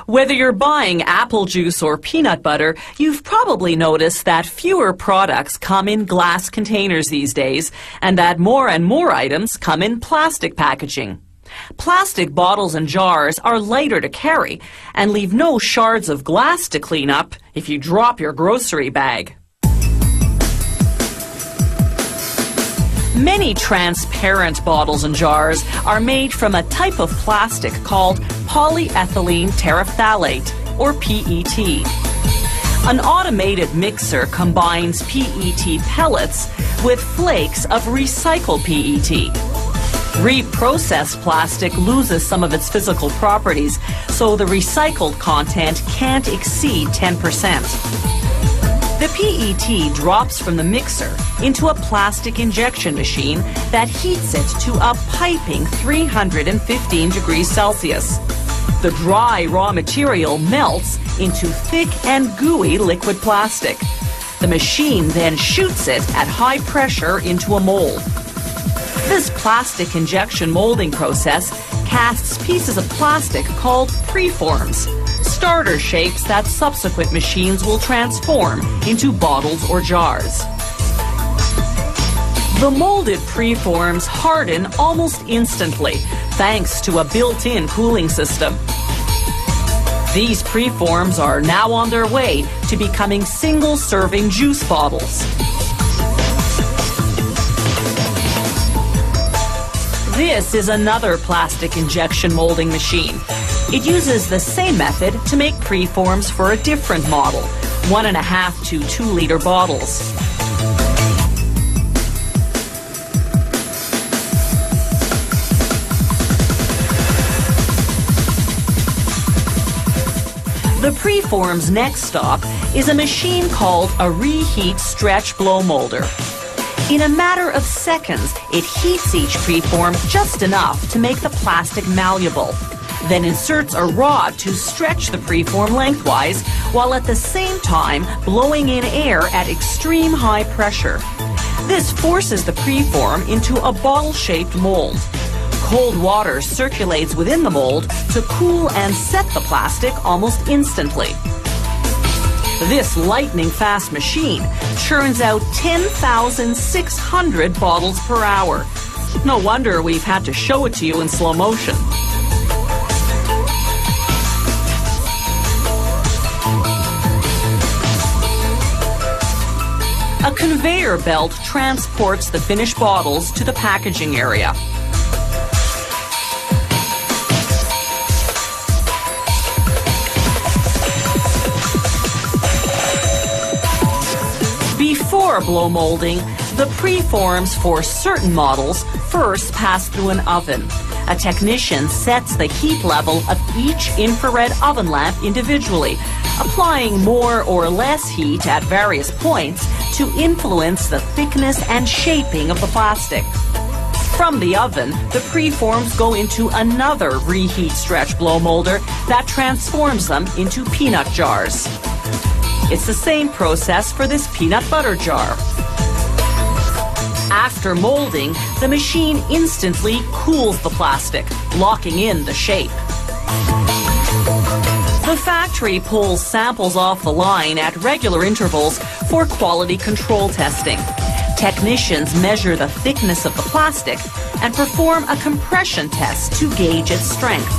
Whether you're buying apple juice or peanut butter, you've probably noticed that fewer products come in glass containers these days, and that more and more items come in plastic packaging. Plastic bottles and jars are lighter to carry and leave no shards of glass to clean up if you drop your grocery bag. Many transparent bottles and jars are made from a type of plastic called polyethylene terephthalate, or PET. An automated mixer combines PET pellets with flakes of recycled PET. Reprocessed plastic loses some of its physical properties, so the recycled content can't exceed 10%. The PET drops from the mixer into a plastic injection machine that heats it to a piping 315 degrees Celsius. The dry raw material melts into thick and gooey liquid plastic. The machine then shoots it at high pressure into a mold. This plastic injection molding process casts pieces of plastic called preforms, starter shapes that subsequent machines will transform into bottles or jars. The molded preforms harden almost instantly thanks to a built-in cooling system. These preforms are now on their way to becoming single-serving juice bottles. This is another plastic injection molding machine. It uses the same method to make preforms for a different model, 1.5 to 2 liter bottles. The preform's next stop is a machine called a reheat stretch blow molder. In a matter of seconds, it heats each preform just enough to make the plastic malleable, then inserts a rod to stretch the preform lengthwise, while at the same time blowing in air at extreme high pressure. This forces the preform into a bottle-shaped mold. Cold water circulates within the mold to cool and set the plastic almost instantly. This lightning-fast machine churns out 10,600 bottles per hour. No wonder we've had to show it to you in slow motion. A conveyor belt transports the finished bottles to the packaging area. Before blow molding, the preforms for certain models first pass through an oven. A technician sets the heat level of each infrared oven lamp individually, applying more or less heat at various points to influence the thickness and shaping of the plastic. From the oven, the preforms go into another reheat stretch blow molder that transforms them into peanut jars. It's the same process for this peanut butter jar. After molding, the machine instantly cools the plastic, locking in the shape. The factory pulls samples off the line at regular intervals for quality control testing. Technicians measure the thickness of the plastic and perform a compression test to gauge its strength.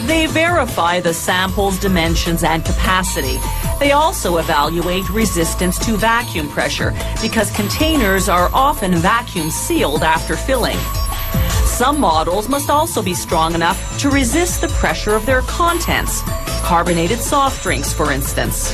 They verify the sample's dimensions and capacity. They also evaluate resistance to vacuum pressure because containers are often vacuum sealed after filling. Some models must also be strong enough to resist the pressure of their contents, carbonated soft drinks, for instance.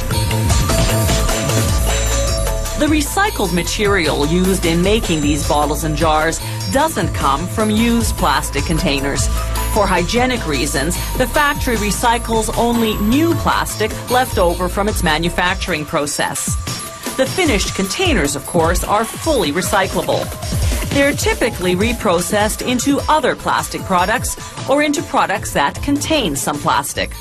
The recycled material used in making these bottles and jars doesn't come from used plastic containers. For hygienic reasons, the factory recycles only new plastic left over from its manufacturing process. The finished containers, of course, are fully recyclable. They're typically reprocessed into other plastic products or into products that contain some plastic.